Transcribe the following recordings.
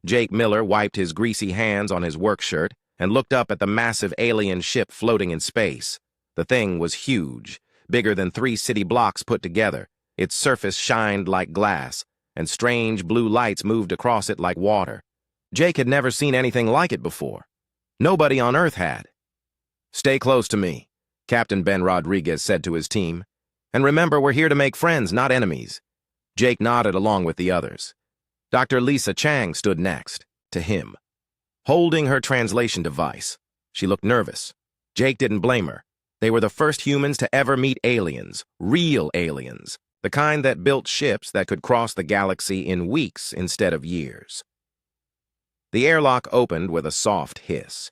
Jake Miller wiped his greasy hands on his work shirt and looked up at the massive alien ship floating in space. The thing was huge, bigger than 3 city blocks put together. Its surface shined like glass, and strange blue lights moved across it like water. Jake had never seen anything like it before. Nobody on Earth had. "Stay close to me," Captain Ben Rodriguez said to his team. "And remember, we're here to make friends, not enemies." Jake nodded along with the others. Dr. Lisa Chang stood next, to him, holding her translation device. She looked nervous. Jake didn't blame her. They were the first humans to ever meet aliens, real aliens, the kind that built ships that could cross the galaxy in weeks instead of years. The airlock opened with a soft hiss.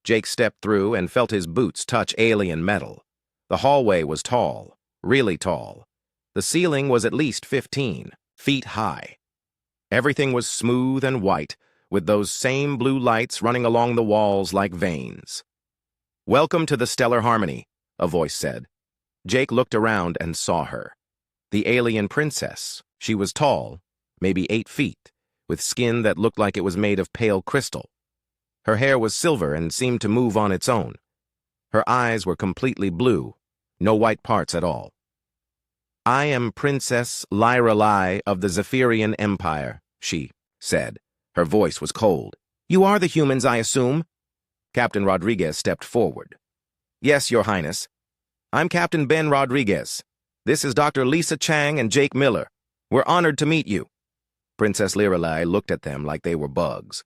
Jake stepped through and felt his boots touch alien metal. The hallway was tall, really tall. The ceiling was at least 15 feet high. Everything was smooth and white, with those same blue lights running along the walls like veins. "Welcome to the Stellar Harmony," a voice said. Jake looked around and saw her. The alien princess. She was tall, maybe 8 feet, with skin that looked like it was made of pale crystal. Her hair was silver and seemed to move on its own. Her eyes were completely blue, no white parts at all. "I am Princess Lyra Lai of the Zephyrian Empire," she said. Her voice was cold. "You are the humans, I assume?" Captain Rodriguez stepped forward. "Yes, Your Highness. I'm Captain Ben Rodriguez. This is Dr. Lisa Chang and Jake Miller. We're honored to meet you." Princess Lirelai looked at them like they were bugs.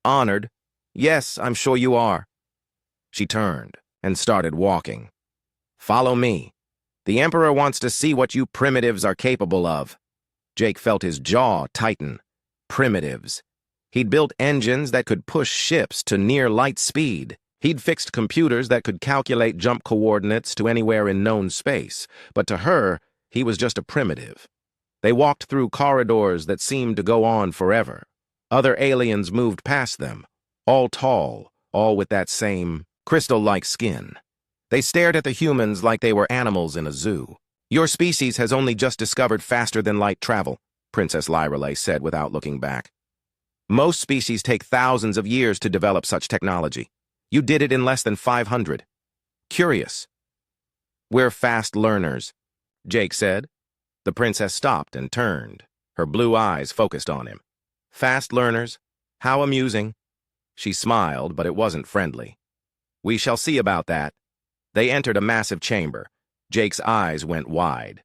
"Honored? Yes, I'm sure you are." She turned and started walking. "Follow me. The Emperor wants to see what you primitives are capable of." Jake felt his jaw tighten. Primitives. He'd built engines that could push ships to near light speed. He'd fixed computers that could calculate jump coordinates to anywhere in known space. But to her, he was just a primitive. They walked through corridors that seemed to go on forever. Other aliens moved past them, all tall, all with that same crystal-like skin. They stared at the humans like they were animals in a zoo. "Your species has only just discovered faster-than-light travel," Princess Lyrelay said without looking back. "Most species take thousands of years to develop such technology. You did it in less than 500. Curious." "We're fast learners," Jake said. The princess stopped and turned, her blue eyes focused on him. "Fast learners? How amusing." She smiled, but it wasn't friendly. "We shall see about that." They entered a massive chamber. Jake's eyes went wide.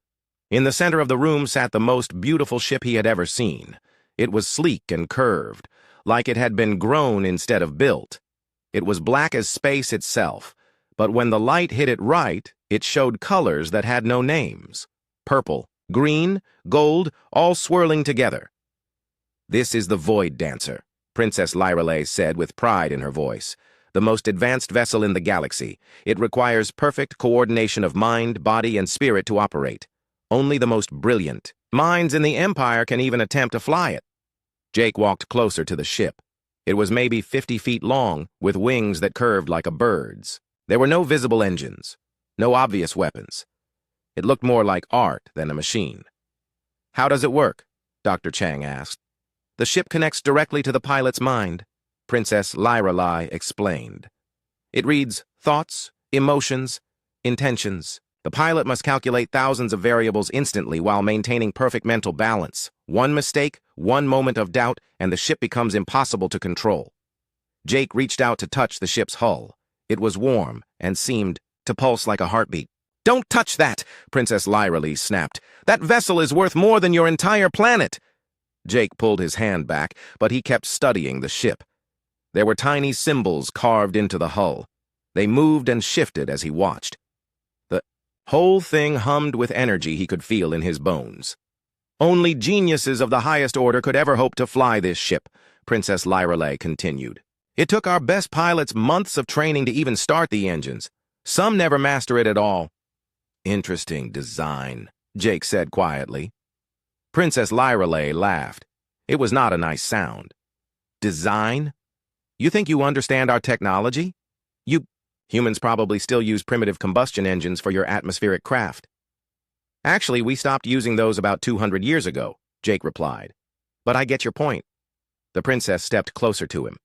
In the center of the room sat the most beautiful ship he had ever seen. It was sleek and curved, like it had been grown instead of built. It was black as space itself, but when the light hit it right, it showed colors that had no names. Purple, green, gold, all swirling together. "This is the Void Dancer," Princess Lyrelay said with pride in her voice. "The most advanced vessel in the galaxy. It requires perfect coordination of mind, body, and spirit to operate. Only the most brilliant minds in the Empire can even attempt to fly it." Jake walked closer to the ship. It was maybe 50 feet long, with wings that curved like a bird's. There were no visible engines, no obvious weapons. It looked more like art than a machine. "How does it work?" Dr. Chang asked. "The ship connects directly to the pilot's mind," Princess Lyrelai explained. "It reads thoughts, emotions, intentions. The pilot must calculate thousands of variables instantly while maintaining perfect mental balance. One mistake, one moment of doubt, and the ship becomes impossible to control." Jake reached out to touch the ship's hull. It was warm and seemed to pulse like a heartbeat. "Don't touch that!" Princess Lyrelai snapped. "That vessel is worth more than your entire planet!" Jake pulled his hand back, but he kept studying the ship. There were tiny symbols carved into the hull. They moved and shifted as he watched. The whole thing hummed with energy he could feel in his bones. "Only geniuses of the highest order could ever hope to fly this ship," Princess Lyrelay continued. "It took our best pilots months of training to even start the engines. Some never master it at all." "Interesting design," Jake said quietly. Princess Lyrelay laughed. It was not a nice sound. "Design? You think you understand our technology? Humans probably still use primitive combustion engines for your atmospheric craft." "Actually, we stopped using those about 200 years ago," Jake replied. "But I get your point. The princess stepped closer to him.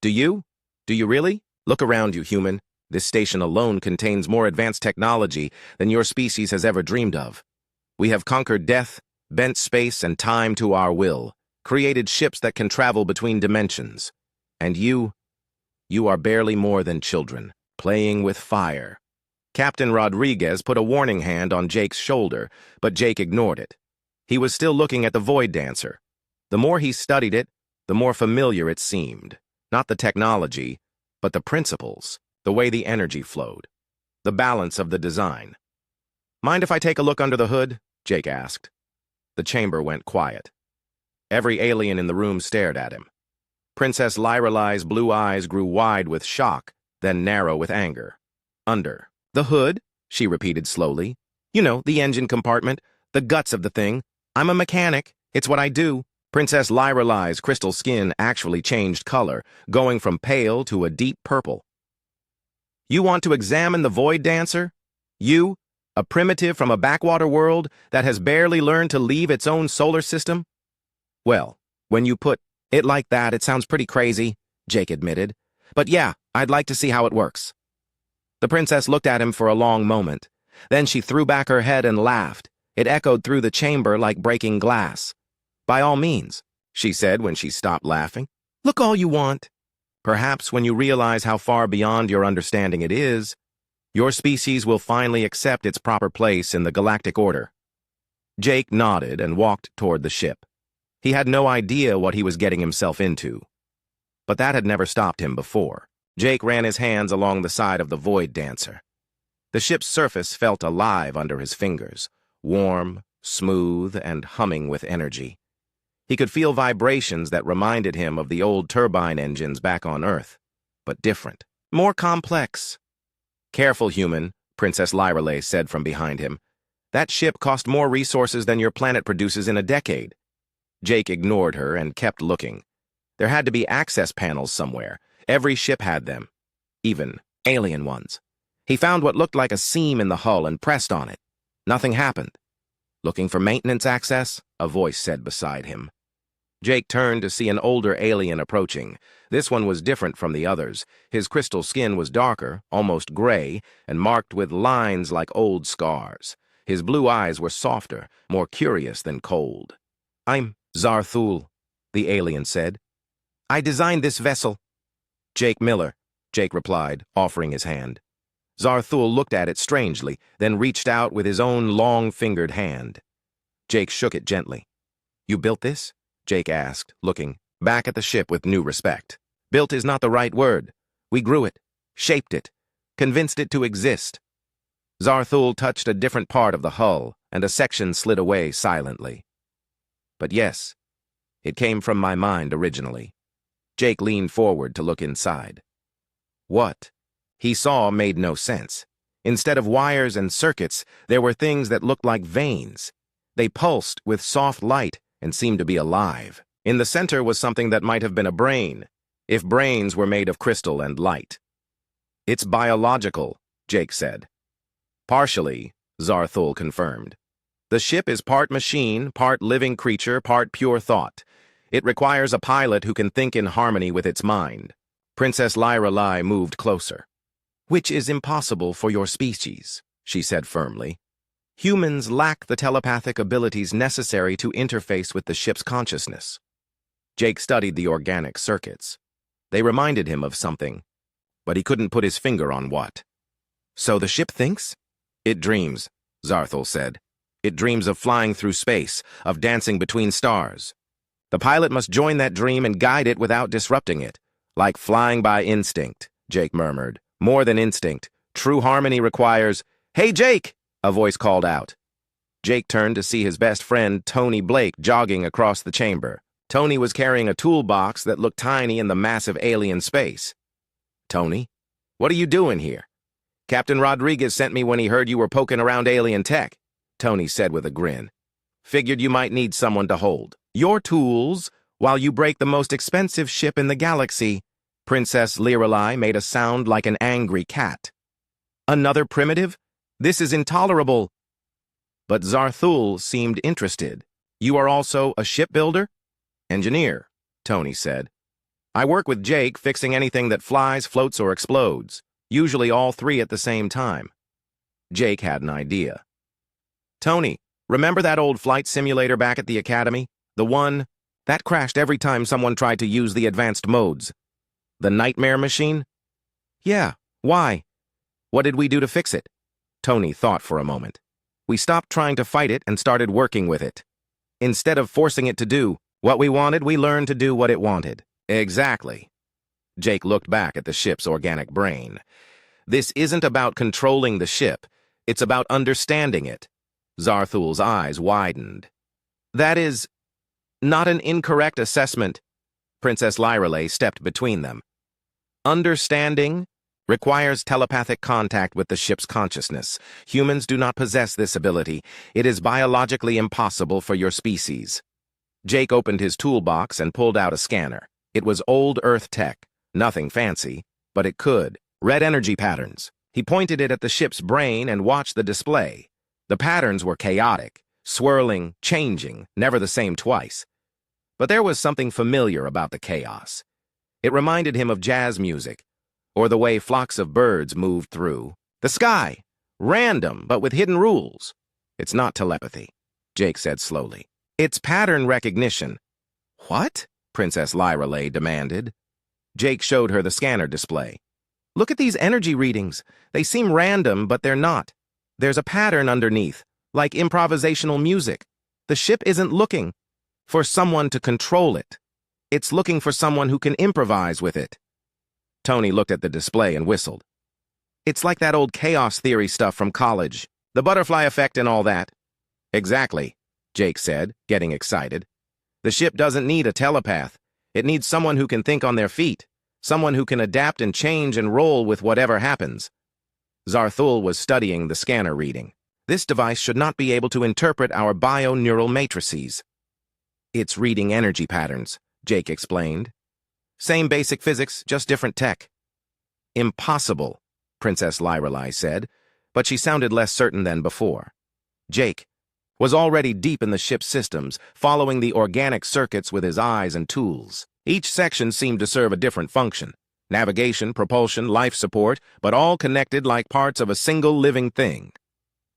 Do you? Do you really? Look around you, human. This station alone contains more advanced technology than your species has ever dreamed of. We have conquered death, bent space and time to our will, created ships that can travel between dimensions. And you are barely more than children, playing with fire. Captain Rodriguez put a warning hand on Jake's shoulder, but Jake ignored it. He was still looking at the Void Dancer. The more he studied it, the more familiar it seemed. Not the technology, but the principles, the way the energy flowed, the balance of the design. Mind if I take a look under the hood? Jake asked. The chamber went quiet. Every alien in the room stared at him. Princess Lyrelai's blue eyes grew wide with shock, then narrow with anger. Under the hood, she repeated slowly. You know, the engine compartment, the guts of the thing. I'm a mechanic. It's what I do. Princess Lyrelai's crystal skin actually changed color, going from pale to a deep purple. You want to examine the Void Dancer? You, a primitive from a backwater world that has barely learned to leave its own solar system? Well, when you put it like that, it sounds pretty crazy, Jake admitted. But yeah, I'd like to see how it works. The princess looked at him for a long moment. Then she threw back her head and laughed. It echoed through the chamber like breaking glass. By all means, she said when she stopped laughing. Look all you want. Perhaps when you realize how far beyond your understanding it is, your species will finally accept its proper place in the galactic order. Jake nodded and walked toward the ship. He had no idea what he was getting himself into. But that had never stopped him before. Jake ran his hands along the side of the Void Dancer. The ship's surface felt alive under his fingers, warm, smooth, and humming with energy. He could feel vibrations that reminded him of the old turbine engines back on Earth, but different, more complex. Careful, human, Princess Lyrelai said from behind him. That ship cost more resources than your planet produces in a decade. Jake ignored her and kept looking. There had to be access panels somewhere. Every ship had them, even alien ones. He found what looked like a seam in the hull and pressed on it. Nothing happened. Looking for maintenance access? A voice said beside him. Jake turned to see an older alien approaching. This one was different from the others. His crystal skin was darker, almost gray, and marked with lines like old scars. His blue eyes were softer, more curious than cold. I'm Zarthul, the alien said. I designed this vessel. Jake Miller, Jake replied, offering his hand. Zarthul looked at it strangely, then reached out with his own long-fingered hand. Jake shook it gently. You built this? Jake asked, looking back at the ship with new respect. Built is not the right word. We grew it, shaped it, convinced it to exist. Zarthul touched a different part of the hull, and a section slid away silently. But yes, it came from my mind originally. Jake leaned forward to look inside. What he saw made no sense. Instead of wires and circuits, there were things that looked like veins. They pulsed with soft light and seemed to be alive. In the center was something that might have been a brain, if brains were made of crystal and light. It's biological, Jake said. Partially, Zarthul confirmed. The ship is part machine, part living creature, part pure thought. It requires a pilot who can think in harmony with its mind. Princess Lyrelai moved closer. Which is impossible for your species, she said firmly. Humans lack the telepathic abilities necessary to interface with the ship's consciousness. Jake studied the organic circuits. They reminded him of something, but he couldn't put his finger on what. So the ship thinks? It dreams, Zarthul said. It dreams of flying through space, of dancing between stars. The pilot must join that dream and guide it without disrupting it. Like flying by instinct, Jake murmured. More than instinct. True harmony requires, Hey, Jake! A voice called out. Jake turned to see his best friend, Tony Blake, jogging across the chamber. Tony was carrying a toolbox that looked tiny in the massive alien space. Tony, what are you doing here? Captain Rodriguez sent me when he heard you were poking around alien tech, Tony said with a grin. Figured you might need someone to hold your tools while you break the most expensive ship in the galaxy. Princess Lyrelai made a sound like an angry cat. Another primitive? This is intolerable. But Zarthul seemed interested. You are also a shipbuilder? Engineer, Tony said. I work with Jake fixing anything that flies, floats, or explodes, usually all three at the same time. Jake had an idea. Tony, remember that old flight simulator back at the academy? The one that crashed every time someone tried to use the advanced modes. The nightmare machine? Yeah, why? What did we do to fix it? Tony thought for a moment. We stopped trying to fight it and started working with it. Instead of forcing it to do what we wanted, we learned to do what it wanted. Exactly. Jake looked back at the ship's organic brain. This isn't about controlling the ship. It's about understanding it. Zarthul's eyes widened. That is not an incorrect assessment. Princess Lyrelay stepped between them. Understanding requires telepathic contact with the ship's consciousness. Humans do not possess this ability. It is biologically impossible for your species. Jake opened his toolbox and pulled out a scanner. It was old Earth tech. Nothing fancy, but it could. Red energy patterns. He pointed it at the ship's brain and watched the display. The patterns were chaotic, swirling, changing, never the same twice. But there was something familiar about the chaos. It reminded him of jazz music, or the way flocks of birds moved through the sky. Random, but with hidden rules. It's not telepathy, Jake said slowly. It's pattern recognition. What? Princess Lyrelay demanded. Jake showed her the scanner display. Look at these energy readings. They seem random, but they're not. There's a pattern underneath, like improvisational music. The ship isn't looking for someone to control it. It's looking for someone who can improvise with it. Tony looked at the display and whistled. It's like that old chaos theory stuff from college, the butterfly effect and all that. Exactly, Jake said, getting excited. The ship doesn't need a telepath. It needs someone who can think on their feet, someone who can adapt and change and roll with whatever happens. Zarthul was studying the scanner reading. This device should not be able to interpret our bio-neural matrices. It's reading energy patterns, Jake explained. Same basic physics, just different tech. Impossible, Princess Lyrelay said, but she sounded less certain than before. Jake was already deep in the ship's systems, following the organic circuits with his eyes and tools. Each section seemed to serve a different function. Navigation, propulsion, life support, but all connected like parts of a single living thing.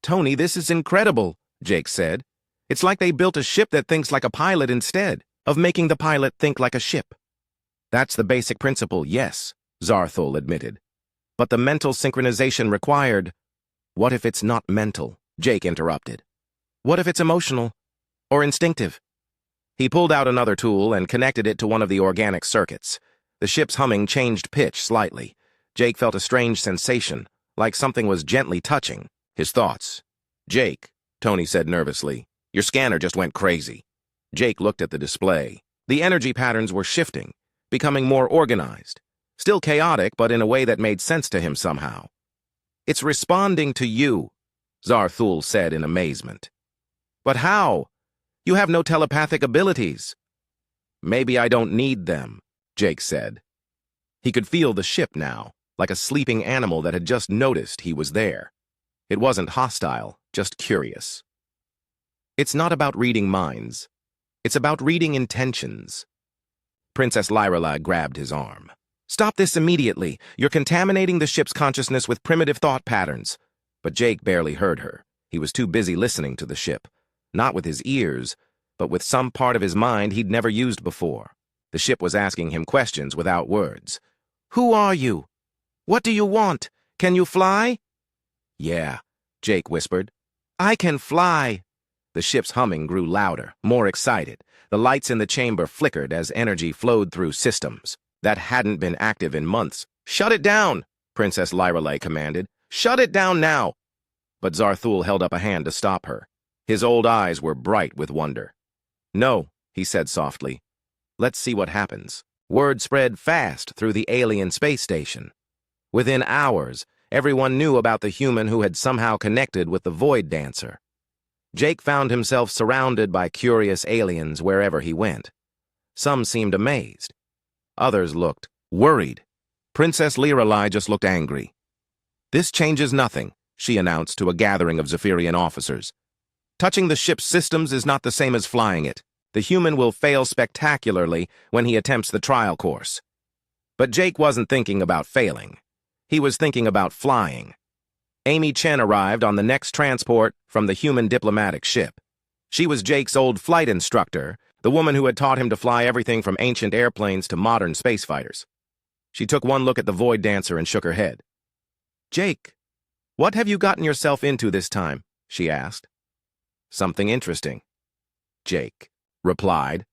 Tony, this is incredible, Jake said. It's like they built a ship that thinks like a pilot instead of making the pilot think like a ship. That's the basic principle, yes, Zarthul admitted. But the mental synchronization required. What if it's not mental? Jake interrupted. What if it's emotional or instinctive? He pulled out another tool and connected it to one of the organic circuits. The ship's humming changed pitch slightly. Jake felt a strange sensation, like something was gently touching his thoughts. Jake, Tony said nervously, your scanner just went crazy. Jake looked at the display. The energy patterns were shifting, becoming more organized. Still chaotic, but in a way that made sense to him somehow. It's responding to you, Zarthul said in amazement. But how? You have no telepathic abilities. Maybe I don't need them, Jake said. He could feel the ship now, like a sleeping animal that had just noticed he was there. It wasn't hostile, just curious. It's not about reading minds. It's about reading intentions. Princess Lyrelay grabbed his arm. Stop this immediately. You're contaminating the ship's consciousness with primitive thought patterns. But Jake barely heard her. He was too busy listening to the ship. Not with his ears, but with some part of his mind he'd never used before. The ship was asking him questions without words. Who are you? What do you want? Can you fly? Yeah, Jake whispered. I can fly. The ship's humming grew louder, more excited. The lights in the chamber flickered as energy flowed through systems that hadn't been active in months. Shut it down, Princess Lyrelay commanded. Shut it down now. But Zarthul held up a hand to stop her. His old eyes were bright with wonder. No, he said softly. Let's see what happens. Word spread fast through the alien space station. Within hours, everyone knew about the human who had somehow connected with the Void Dancer. Jake found himself surrounded by curious aliens wherever he went. Some seemed amazed. Others looked worried. Princess Lyrelay just looked angry. This changes nothing, she announced to a gathering of Zephyrian officers. Touching the ship's systems is not the same as flying it. The human will fail spectacularly when he attempts the trial course. But Jake wasn't thinking about failing. He was thinking about flying. Amy Chen arrived on the next transport from the human diplomatic ship. She was Jake's old flight instructor, the woman who had taught him to fly everything from ancient airplanes to modern space fighters. She took one look at the Void Dancer and shook her head. "Jake, what have you gotten yourself into this time?" she asked. "Something interesting," Jake replied.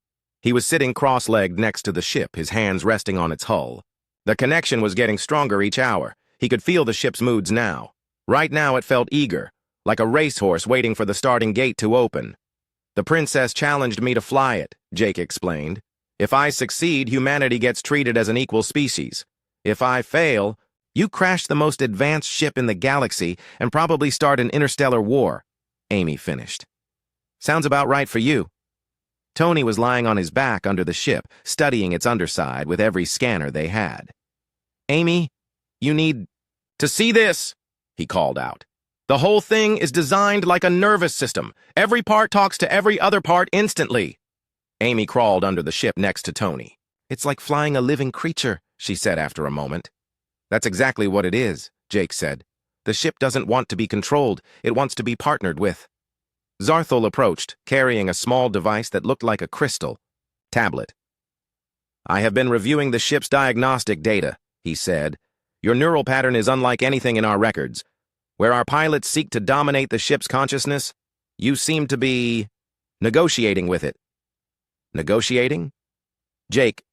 He was sitting cross-legged next to the ship, his hands resting on its hull. The connection was getting stronger each hour. He could feel the ship's moods now. Right now it felt eager, like a racehorse waiting for the starting gate to open. "The princess challenged me to fly it," Jake explained. "If I succeed, humanity gets treated as an equal species. If I fail, you crash the most advanced ship in the galaxy and probably start an interstellar war," Amy finished. "Sounds about right for you." Tony was lying on his back under the ship, studying its underside with every scanner they had. "Amy, you need to see this," he called out. "The whole thing is designed like a nervous system. Every part talks to every other part instantly." Amy crawled under the ship next to Tony. "It's like flying a living creature," she said after a moment. "That's exactly what it is," Jake said. "The ship doesn't want to be controlled. It wants to be partnered with." Zarthul approached, carrying a small device that looked like a crystal tablet. "I have been reviewing the ship's diagnostic data," he said. "Your neural pattern is unlike anything in our records. Where our pilots seek to dominate the ship's consciousness, you seem to be negotiating with it." "Negotiating?" Jake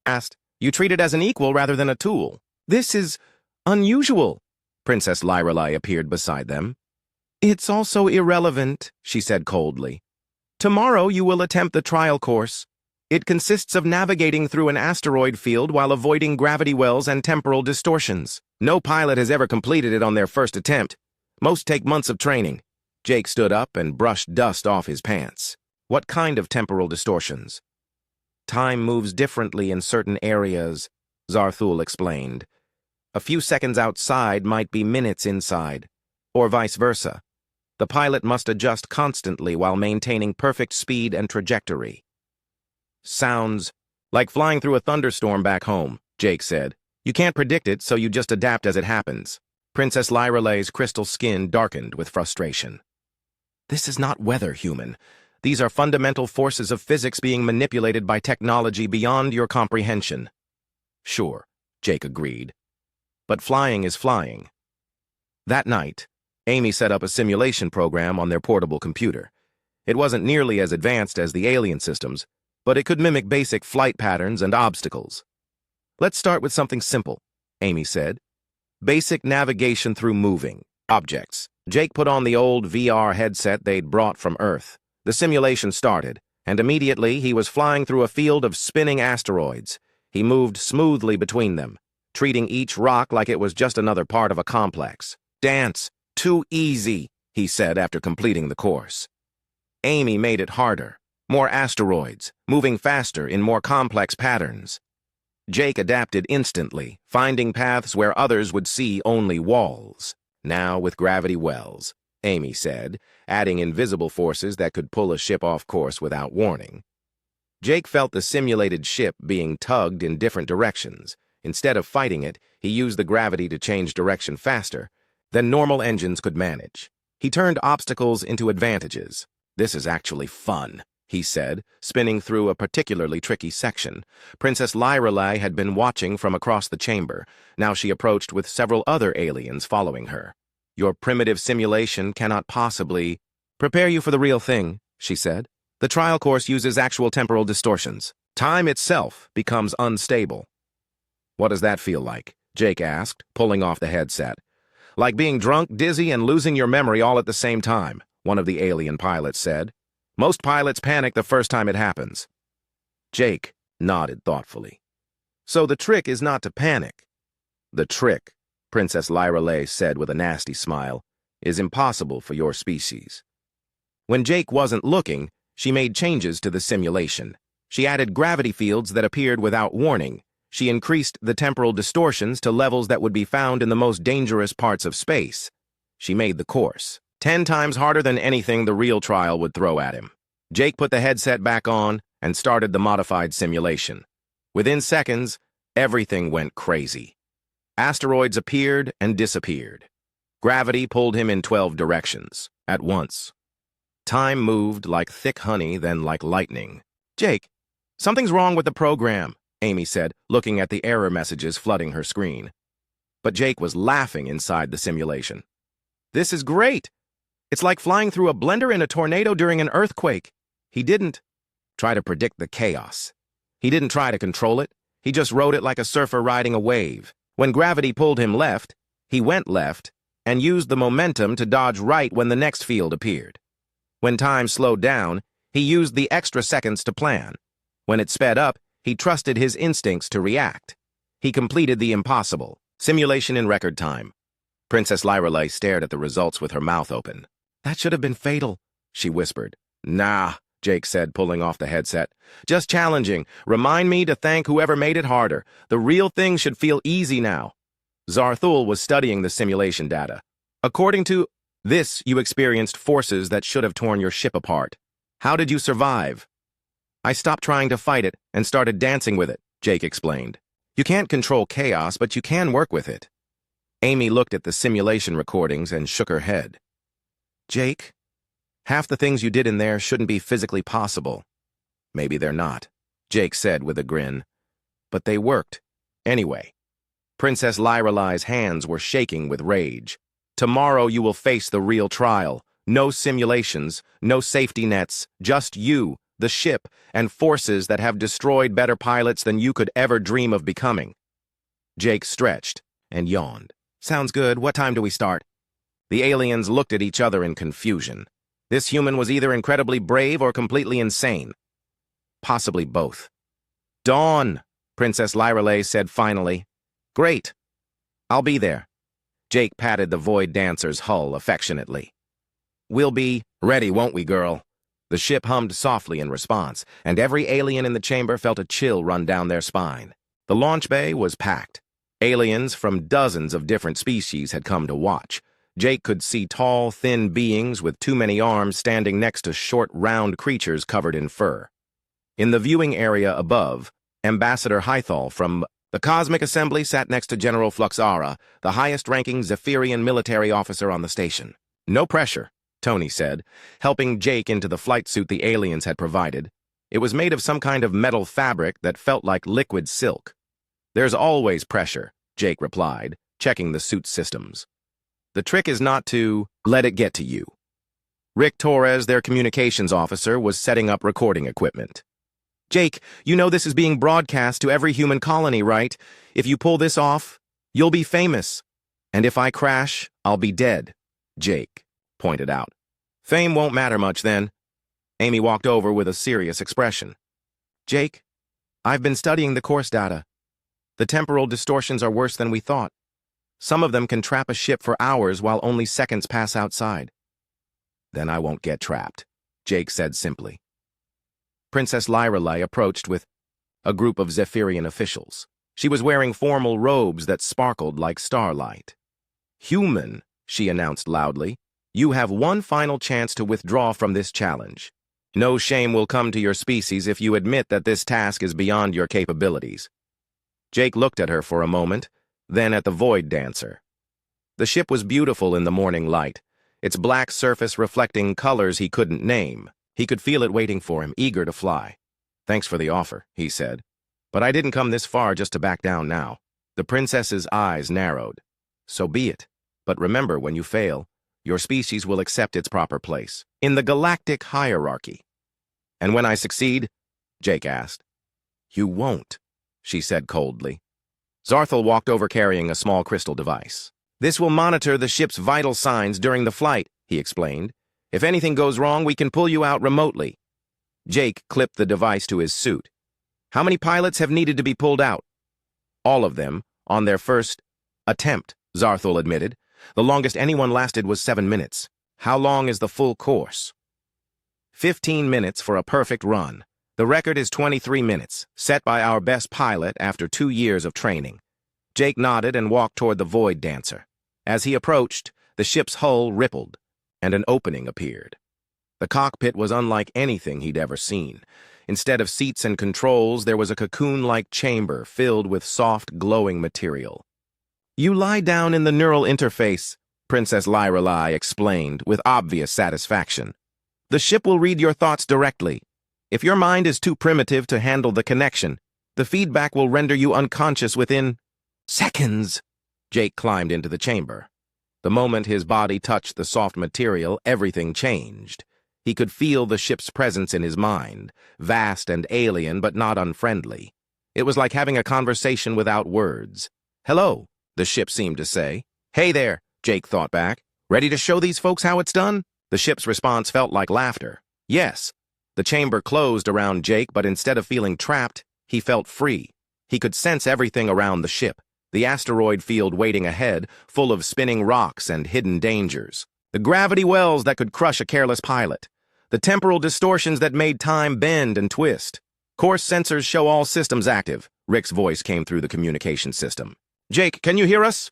asked. "You treat it as an equal rather than a tool." "This is unusual." Princess Lyrelai appeared beside them. "It's also irrelevant," she said coldly. "Tomorrow you will attempt the trial course. It consists of navigating through an asteroid field while avoiding gravity wells and temporal distortions. No pilot has ever completed it on their first attempt. Most take months of training." Jake stood up and brushed dust off his pants. "What kind of temporal distortions?" "Time moves differently in certain areas," Zarthul explained. "A few seconds outside might be minutes inside, or vice versa. The pilot must adjust constantly while maintaining perfect speed and trajectory." "Sounds like flying through a thunderstorm back home," Jake said. "You can't predict it, so you just adapt as it happens." Princess Lyrelai's crystal skin darkened with frustration. "This is not weather, human. These are fundamental forces of physics being manipulated by technology beyond your comprehension." "Sure," Jake agreed. "But flying is flying." That night, Amy set up a simulation program on their portable computer. It wasn't nearly as advanced as the alien systems, but it could mimic basic flight patterns and obstacles. "Let's start with something simple," Amy said. "Basic navigation through moving objects." Jake put on the old VR headset they'd brought from Earth. The simulation started, and immediately he was flying through a field of spinning asteroids. He moved smoothly between them, treating each rock like it was just another part of a complex. "Dance. Too easy," he said after completing the course. Amy made it harder. More asteroids, moving faster in more complex patterns. Jake adapted instantly, finding paths where others would see only walls. "Now with gravity wells," Amy said, adding invisible forces that could pull a ship off course without warning. Jake felt the simulated ship being tugged in different directions. Instead of fighting it, he used the gravity to change direction faster than normal engines could manage. He turned obstacles into advantages. "This is actually fun," he said, spinning through a particularly tricky section. Princess Lyrelai had been watching from across the chamber. Now she approached with several other aliens following her. "Your primitive simulation cannot possibly prepare you for the real thing," she said. "The trial course uses actual temporal distortions. Time itself becomes unstable." "What does that feel like?" Jake asked, pulling off the headset. "Like being drunk, dizzy, and losing your memory all at the same time," one of the alien pilots said. "Most pilots panic the first time it happens." Jake nodded thoughtfully. "So the trick is not to panic." "The trick," Princess Lyrelai said with a nasty smile, "is impossible for your species." When Jake wasn't looking, she made changes to the simulation. She added gravity fields that appeared without warning. She increased the temporal distortions to levels that would be found in the most dangerous parts of space. She made the course 10 times harder than anything the real trial would throw at him. Jake put the headset back on and started the modified simulation. Within seconds, everything went crazy. Asteroids appeared and disappeared. Gravity pulled him in 12 directions, at once. Time moved like thick honey, then like lightning. "Jake, something's wrong with the program," Amy said, looking at the error messages flooding her screen. But Jake was laughing inside the simulation. "This is great! It's like flying through a blender in a tornado during an earthquake." He didn't try to predict the chaos. He didn't try to control it. He just rode it like a surfer riding a wave. When gravity pulled him left, he went left and used the momentum to dodge right when the next field appeared. When time slowed down, he used the extra seconds to plan. When it sped up, he trusted his instincts to react. He completed the impossible. Simulation in record time. Princess Lyrelei stared at the results with her mouth open. "That should have been fatal," she whispered. "Nah," Jake said, pulling off the headset. "Just challenging. Remind me to thank whoever made it harder. The real thing should feel easy now." Zarthul was studying the simulation data. "According to this, you experienced forces that should have torn your ship apart. How did you survive?" "I stopped trying to fight it and started dancing with it," Jake explained. "You can't control chaos, but you can work with it." Amy looked at the simulation recordings and shook her head. "Jake, half the things you did in there shouldn't be physically possible." "Maybe they're not," Jake said with a grin. "But they worked. Anyway." Princess Lyrelei's hands were shaking with rage. "Tomorrow you will face the real trial. No simulations, no safety nets, just you, the ship, and forces that have destroyed better pilots than you could ever dream of becoming." Jake stretched and yawned. "Sounds good. What time do we start?" The aliens looked at each other in confusion. This human was either incredibly brave or completely insane. Possibly both. "Dawn," Princess Lyrelei said finally. "Great. I'll be there." Jake patted the Void Dancer's hull affectionately. "We'll be ready, won't we, girl?" The ship hummed softly in response, and every alien in the chamber felt a chill run down their spine. The launch bay was packed. Aliens from dozens of different species had come to watch. Jake could see tall, thin beings with too many arms standing next to short, round creatures covered in fur. In the viewing area above, Ambassador Hythal from the Cosmic Assembly sat next to General Fluxara, the highest-ranking Zephyrian military officer on the station. "No pressure," Tony said, helping Jake into the flight suit the aliens had provided. It was made of some kind of metal fabric that felt like liquid silk. "There's always pressure," Jake replied, checking the suit's systems. "The trick is not to let it get to you." Rick Torres, their communications officer, was setting up recording equipment. "Jake, you know this is being broadcast to every human colony, right? If you pull this off, you'll be famous. And if I crash, I'll be dead," Jake pointed out. "Fame won't matter much then." Amy walked over with a serious expression. "Jake, I've been studying the course data. The temporal distortions are worse than we thought. Some of them can trap a ship for hours while only seconds pass outside." "Then I won't get trapped," Jake said simply. Princess Lyrelei approached with a group of Zephyrian officials. She was wearing formal robes that sparkled like starlight. "Human," she announced loudly, "you have one final chance to withdraw from this challenge. No shame will come to your species if you admit that this task is beyond your capabilities." Jake looked at her for a moment, then at the Void Dancer. The ship was beautiful in the morning light, its black surface reflecting colors he couldn't name. He could feel it waiting for him, eager to fly. "Thanks for the offer," he said. "But I didn't come this far just to back down now." The princess's eyes narrowed. "So be it. But remember, when you fail, your species will accept its proper place in the galactic hierarchy." "And when I succeed?" Jake asked. "You won't," she said coldly. Zarthul walked over carrying a small crystal device. "This will monitor the ship's vital signs during the flight," he explained. "If anything goes wrong, we can pull you out remotely." Jake clipped the device to his suit. "How many pilots have needed to be pulled out?" "All of them, on their first attempt," Zarthul admitted. "The longest anyone lasted was 7 minutes. How long is the full course?" 15 minutes for a perfect run. The record is 23 minutes, set by our best pilot after 2 years of training." Jake nodded and walked toward the Void Dancer. As he approached, the ship's hull rippled, and an opening appeared. The cockpit was unlike anything he'd ever seen. Instead of seats and controls, there was a cocoon-like chamber filled with soft, glowing material. "You lie down in the neural interface," Princess Lyrelai explained with obvious satisfaction. "The ship will read your thoughts directly. If your mind is too primitive to handle the connection, the feedback will render you unconscious within seconds." Jake climbed into the chamber. The moment his body touched the soft material, everything changed. He could feel the ship's presence in his mind, vast and alien but not unfriendly. It was like having a conversation without words. "Hello," the ship seemed to say. "Hey there," Jake thought back. "Ready to show these folks how it's done?" The ship's response felt like laughter. "Yes." The chamber closed around Jake, but instead of feeling trapped, he felt free. He could sense everything around the ship. The asteroid field waiting ahead, full of spinning rocks and hidden dangers. The gravity wells that could crush a careless pilot. The temporal distortions that made time bend and twist. "Course sensors show all systems active," Rick's voice came through the communication system. "Jake, can you hear us?"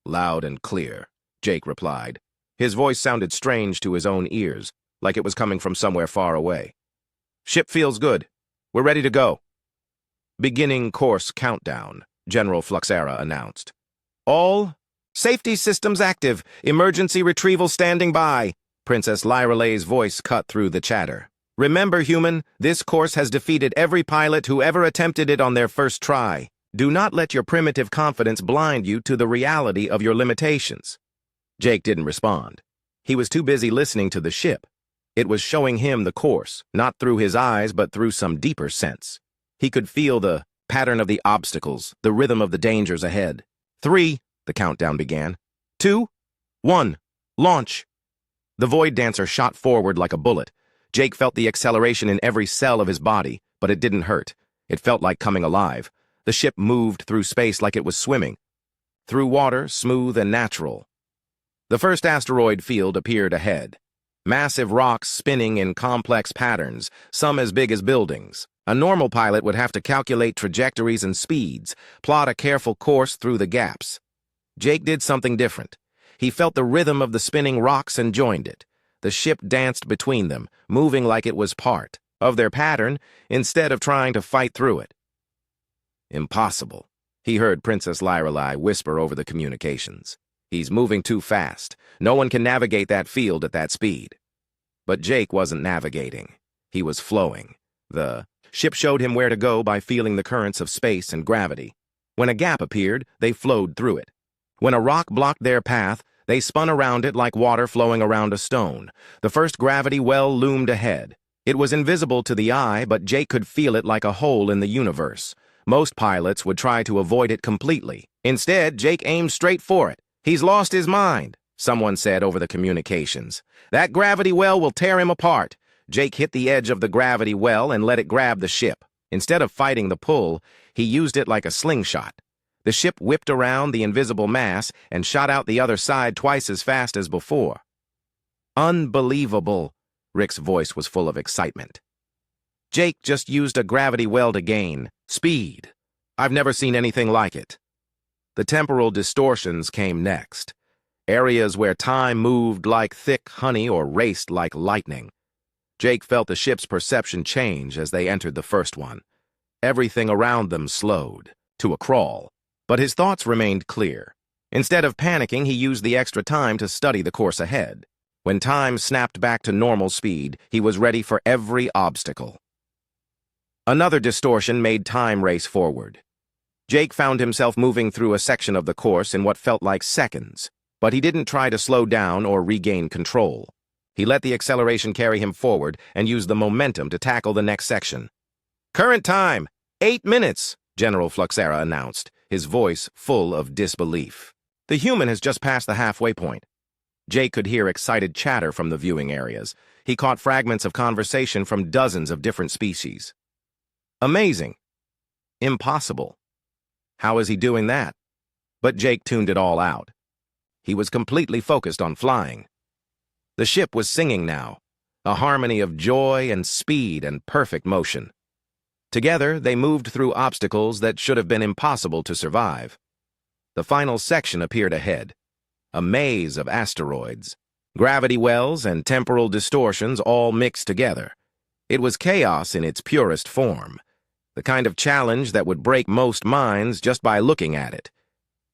"Loud and clear," Jake replied. His voice sounded strange to his own ears, like it was coming from somewhere far away. "Ship feels good. We're ready to go." "Beginning course countdown," General Fluxera announced. "All safety systems active. Emergency retrieval standing by." Princess Lyrelai's voice cut through the chatter. "Remember, human, this course has defeated every pilot who ever attempted it on their first try. Do not let your primitive confidence blind you to the reality of your limitations." Jake didn't respond. He was too busy listening to the ship. It was showing him the course, not through his eyes, but through some deeper sense. He could feel the pattern of the obstacles, the rhythm of the dangers ahead. 3, the countdown began. 2, 1, launch. The Void Dancer shot forward like a bullet. Jake felt the acceleration in every cell of his body, but it didn't hurt. It felt like coming alive. The ship moved through space like it was swimming. Through water, smooth and natural. The first asteroid field appeared ahead. Massive rocks spinning in complex patterns, some as big as buildings. A normal pilot would have to calculate trajectories and speeds, plot a careful course through the gaps. Jake did something different. He felt the rhythm of the spinning rocks and joined it. The ship danced between them, moving like it was part of their pattern instead of trying to fight through it. "Impossible," he heard Princess Lyrelai whisper over the communications. "He's moving too fast. No one can navigate that field at that speed." But Jake wasn't navigating. He was flowing. The ship showed him where to go by feeling the currents of space and gravity. When a gap appeared, they flowed through it. When a rock blocked their path, they spun around it like water flowing around a stone. The first gravity well loomed ahead. It was invisible to the eye, but Jake could feel it like a hole in the universe. Most pilots would try to avoid it completely. Instead, Jake aimed straight for it. "He's lost his mind," someone said over the communications. "That gravity well will tear him apart." Jake hit the edge of the gravity well and let it grab the ship. Instead of fighting the pull, he used it like a slingshot. The ship whipped around the invisible mass and shot out the other side twice as fast as before. "Unbelievable," Rick's voice was full of excitement. "Jake just used a gravity well to gain speed. I've never seen anything like it." The temporal distortions came next. Areas where time moved like thick honey or raced like lightning. Jake felt the ship's perception change as they entered the first one. Everything around them slowed, to a crawl. But his thoughts remained clear. Instead of panicking, he used the extra time to study the course ahead. When time snapped back to normal speed, he was ready for every obstacle. Another distortion made time race forward. Jake found himself moving through a section of the course in what felt like seconds, but he didn't try to slow down or regain control. He let the acceleration carry him forward and used the momentum to tackle the next section. "Current time, 8 minutes, General Fluxera announced, his voice full of disbelief. "The human has just passed the halfway point." Jake could hear excited chatter from the viewing areas. He caught fragments of conversation from dozens of different species. "Amazing. Impossible. How is he doing that?" But Jake tuned it all out. He was completely focused on flying. The ship was singing now, a harmony of joy and speed and perfect motion. Together, they moved through obstacles that should have been impossible to survive. The final section appeared ahead, a maze of asteroids. Gravity wells and temporal distortions all mixed together. It was chaos in its purest form, the kind of challenge that would break most minds just by looking at it.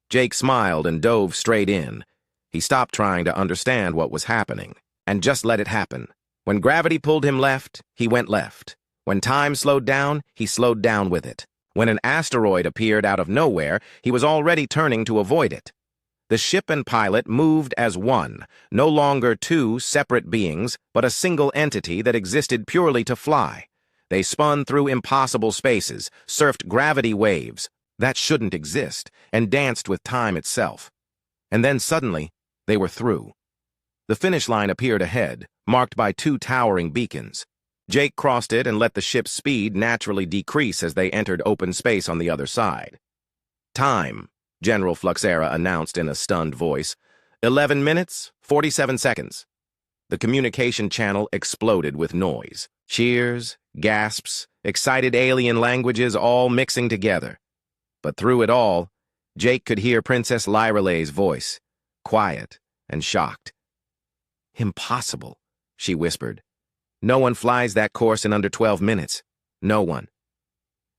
Jake smiled and dove straight in. He stopped trying to understand what was happening, and just let it happen. When gravity pulled him left, he went left. When time slowed down, he slowed down with it. When an asteroid appeared out of nowhere, he was already turning to avoid it. The ship and pilot moved as one, no longer two separate beings, but a single entity that existed purely to fly. They spun through impossible spaces, surfed gravity waves that shouldn't exist, and danced with time itself. And then suddenly, they were through. The finish line appeared ahead, marked by two towering beacons. Jake crossed it and let the ship's speed naturally decrease as they entered open space on the other side. Time, General Fluxera announced in a stunned voice. 11 minutes, 47 seconds. The communication channel exploded with noise. Cheers, gasps, excited alien languages all mixing together. But through it all, Jake could hear Princess Lyralay's voice, quiet and shocked. "Impossible," she whispered. "No one flies that course in under 12 minutes. No one."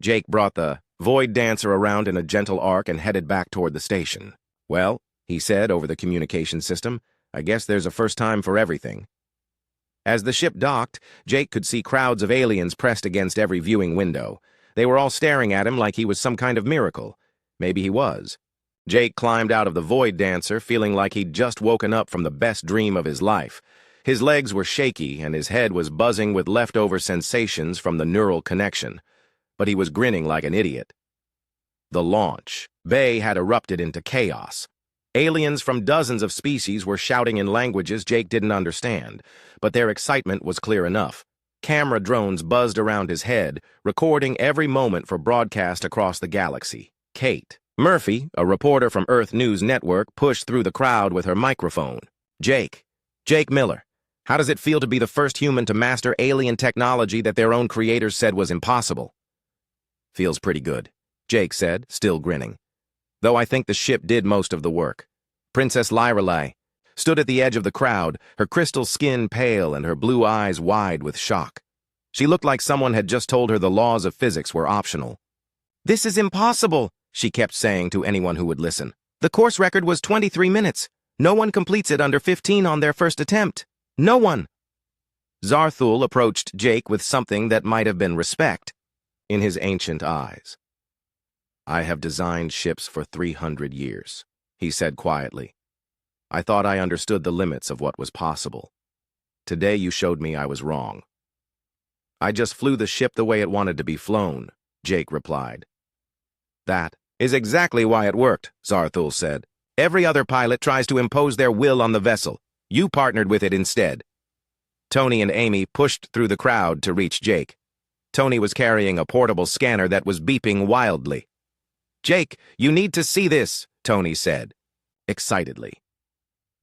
Jake brought the Void Dancer around in a gentle arc and headed back toward the station. "Well," he said over the communication system, "I guess there's a first time for everything." As the ship docked, Jake could see crowds of aliens pressed against every viewing window. They were all staring at him like he was some kind of miracle. Maybe he was. Jake climbed out of the Void Dancer feeling like he'd just woken up from the best dream of his life. His legs were shaky and his head was buzzing with leftover sensations from the neural connection. But he was grinning like an idiot. The launch bay had erupted into chaos. Aliens from dozens of species were shouting in languages Jake didn't understand, but their excitement was clear enough. Camera drones buzzed around his head, recording every moment for broadcast across the galaxy. Kate Murphy, a reporter from Earth News Network, pushed through the crowd with her microphone. Jake Miller, how does it feel to be the first human to master alien technology that their own creators said was impossible?" "Feels pretty good," Jake said, still grinning. "Though I think the ship did most of the work." Princess Lyralay stood at the edge of the crowd, her crystal skin pale and her blue eyes wide with shock. She looked like someone had just told her the laws of physics were optional. "This is impossible," she kept saying to anyone who would listen. "The course record was 23 minutes. No one completes it under 15 on their first attempt. No one." Zarthul approached Jake with something that might have been respect in his ancient eyes. "I have designed ships for 300 years, he said quietly. "I thought I understood the limits of what was possible. Today you showed me I was wrong." "I just flew the ship the way it wanted to be flown," Jake replied. "That is exactly why it worked," Zarthul said. "Every other pilot tries to impose their will on the vessel. You partnered with it instead." Tony and Amy pushed through the crowd to reach Jake. Tony was carrying a portable scanner that was beeping wildly. "Jake, you need to see this," Tony said, excitedly.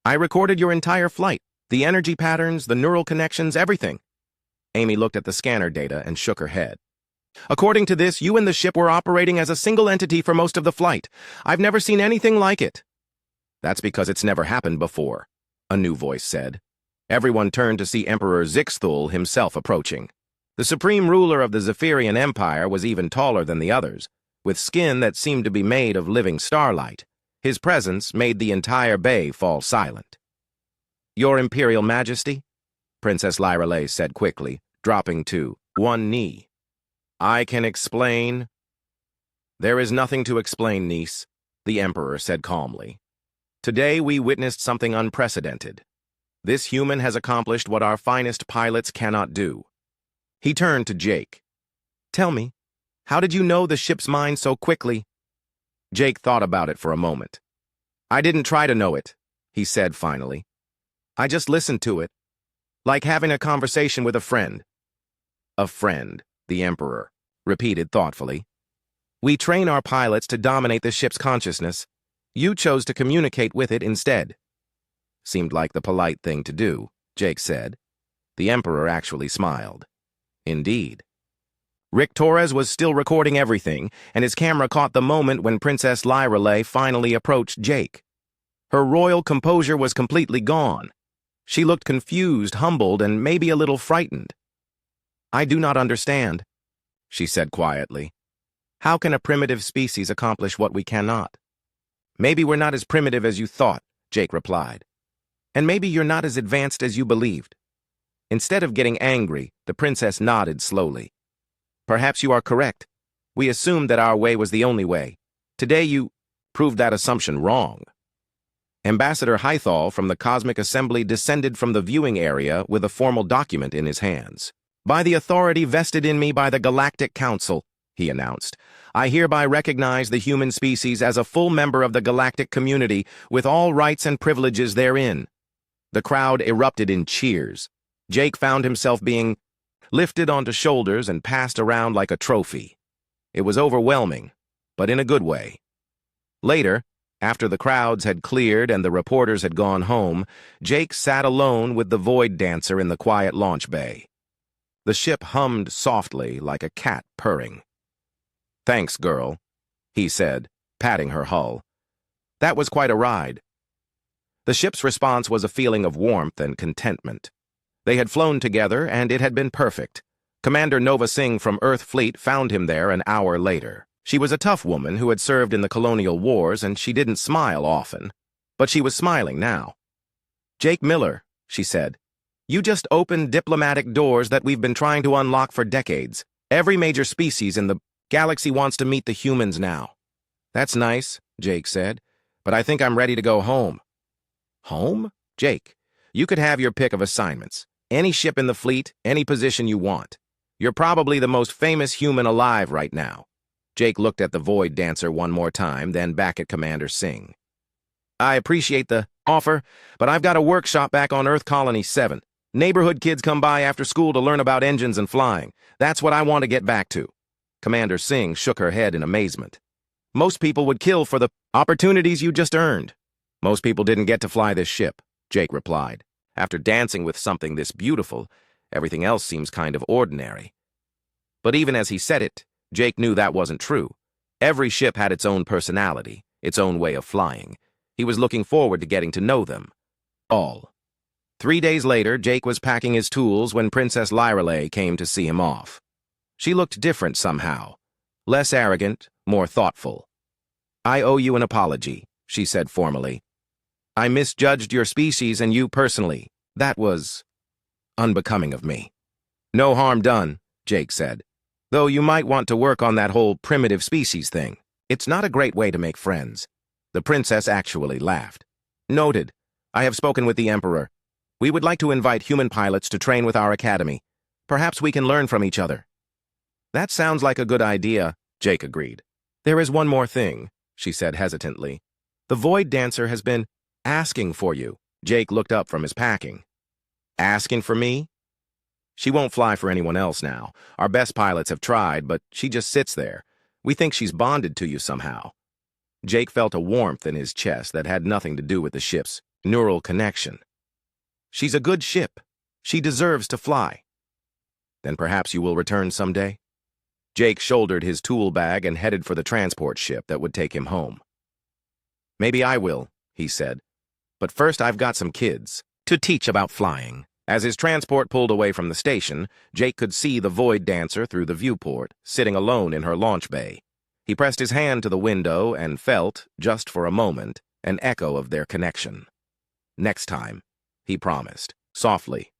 "I recorded your entire flight, the energy patterns, the neural connections, everything." Amy looked at the scanner data and shook her head. "According to this, you and the ship were operating as a single entity for most of the flight. I've never seen anything like it." "That's because it's never happened before," a new voice said. Everyone turned to see Emperor Zixthul himself approaching. The supreme ruler of the Zephyrian Empire was even taller than the others, with skin that seemed to be made of living starlight. His presence made the entire bay fall silent. "Your Imperial Majesty," Princess Lyralay said quickly, dropping to one knee. "I can explain." "There is nothing to explain, niece," the Emperor said calmly. "Today we witnessed something unprecedented. This human has accomplished what our finest pilots cannot do." He turned to Jake. "Tell me, how did you know the ship's mind so quickly?" Jake thought about it for a moment. "I didn't try to know it," he said finally. "I just listened to it, like having a conversation with a friend." "A friend," the Emperor repeated thoughtfully. "We train our pilots to dominate the ship's consciousness. You chose to communicate with it instead." "Seemed like the polite thing to do," Jake said. The Emperor actually smiled. "Indeed." Rick Torres was still recording everything, and his camera caught the moment when Princess Lyralay finally approached Jake. Her royal composure was completely gone. She looked confused, humbled, and maybe a little frightened. "I do not understand," she said quietly. "How can a primitive species accomplish what we cannot?" "Maybe we're not as primitive as you thought," Jake replied. "And maybe you're not as advanced as you believed." Instead of getting angry, the princess nodded slowly. "Perhaps you are correct. We assumed that our way was the only way. Today you proved that assumption wrong." Ambassador Hythal from the Cosmic Assembly descended from the viewing area with a formal document in his hands. "By the authority vested in me by the Galactic Council," he announced, "I hereby recognize the human species as a full member of the galactic community with all rights and privileges therein." The crowd erupted in cheers. Jake found himself being lifted onto shoulders and passed around like a trophy. It was overwhelming, but in a good way. Later, after the crowds had cleared and the reporters had gone home, Jake sat alone with the Void Dancer in the quiet launch bay. The ship hummed softly like a cat purring. "Thanks, girl," he said, patting her hull. "That was quite a ride." The ship's response was a feeling of warmth and contentment. They had flown together, and it had been perfect. Commander Nova Singh from Earth Fleet found him there an hour later. She was a tough woman who had served in the colonial wars, and she didn't smile often. But she was smiling now. "Jake Miller," she said, "you just opened diplomatic doors that we've been trying to unlock for decades. Every major species in the galaxy wants to meet the humans now." "That's nice," Jake said, "but I think I'm ready to go home." "Home?" "Jake, you could have your pick of assignments. Any ship in the fleet, any position you want. You're probably the most famous human alive right now." Jake looked at the Void Dancer one more time, then back at Commander Singh. "I appreciate the offer, but I've got a workshop back on Earth Colony 7. Neighborhood kids come by after school to learn about engines and flying. That's what I want to get back to." Commander Singh shook her head in amazement. "Most people would kill for the opportunities you just earned." "Most people didn't get to fly this ship," Jake replied. "After dancing with something this beautiful, everything else seems kind of ordinary." But even as he said it, Jake knew that wasn't true. Every ship had its own personality, its own way of flying. He was looking forward to getting to know them. All. 3 days later, Jake was packing his tools when Princess Lyrelay came to see him off. She looked different somehow. Less arrogant, more thoughtful. "I owe you an apology," she said formally. "I misjudged your species and you personally. That was unbecoming of me." "No harm done," Jake said. "Though you might want to work on that whole primitive species thing. It's not a great way to make friends." The princess actually laughed. "Noted. I have spoken with the Emperor. We would like to invite human pilots to train with our academy. Perhaps we can learn from each other." "That sounds like a good idea," Jake agreed. "There is one more thing," she said hesitantly. "The Void Dancer has been asking for you." Jake looked up from his packing. "Asking for me?" "She won't fly for anyone else now. Our best pilots have tried, but she just sits there. We think she's bonded to you somehow." Jake felt a warmth in his chest that had nothing to do with the ship's neural connection. "She's a good ship. She deserves to fly." "Then perhaps you will return someday?" Jake shouldered his tool bag and headed for the transport ship that would take him home. "Maybe I will," he said. "But first I've got some kids to teach about flying." As his transport pulled away from the station, Jake could see the Void Dancer through the viewport, sitting alone in her launch bay. He pressed his hand to the window and felt, just for a moment, an echo of their connection. "Next time," he promised, softly.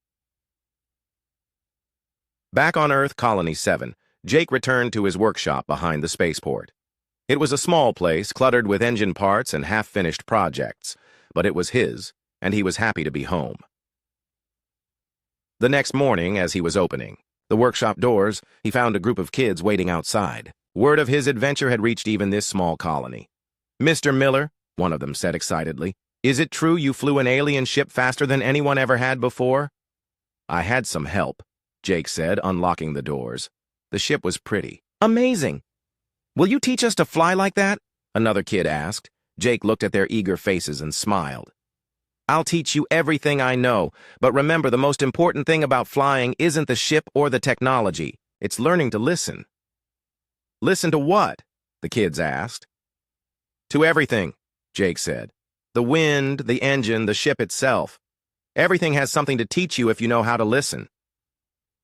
Back on Earth Colony 7, Jake returned to his workshop behind the spaceport. It was a small place, cluttered with engine parts and half-finished projects, but it was his, and he was happy to be home. The next morning, as he was opening the workshop doors, he found a group of kids waiting outside. Word of his adventure had reached even this small colony. "Mr. Miller," one of them said excitedly, "is it true you flew an alien ship faster than anyone ever had before?" "I had some help," Jake said, unlocking the doors. "The ship was pretty." "Amazing! Will you teach us to fly like that?" another kid asked. Jake looked at their eager faces and smiled. "I'll teach you everything I know, but remember, the most important thing about flying isn't the ship or the technology. It's learning to listen." "Listen to what?" the kids asked. "To everything," Jake said. "The wind, the engine, the ship itself. Everything has something to teach you if you know how to listen.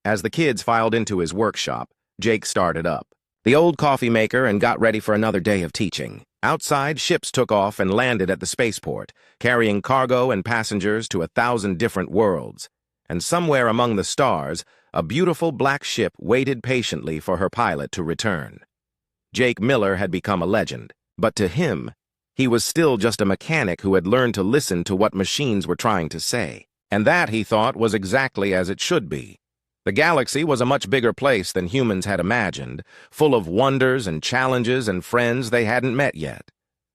As the kids filed into his workshop, Jake started up the old coffee maker and got ready for another day of teaching. Outside, ships took off and landed at the spaceport, carrying cargo and passengers to 1,000 different worlds. And somewhere among the stars, a beautiful black ship waited patiently for her pilot to return. Jake Miller had become a legend, but to him, he was still just a mechanic who had learned to listen to what machines were trying to say. And that, he thought, was exactly as it should be. The galaxy was a much bigger place than humans had imagined, full of wonders and challenges and friends they hadn't met yet.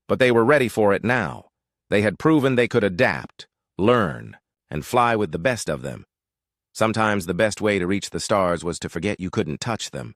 But they were ready for it now. They had proven they could adapt, learn, and fly with the best of them. Sometimes the best way to reach the stars was to forget you couldn't touch them.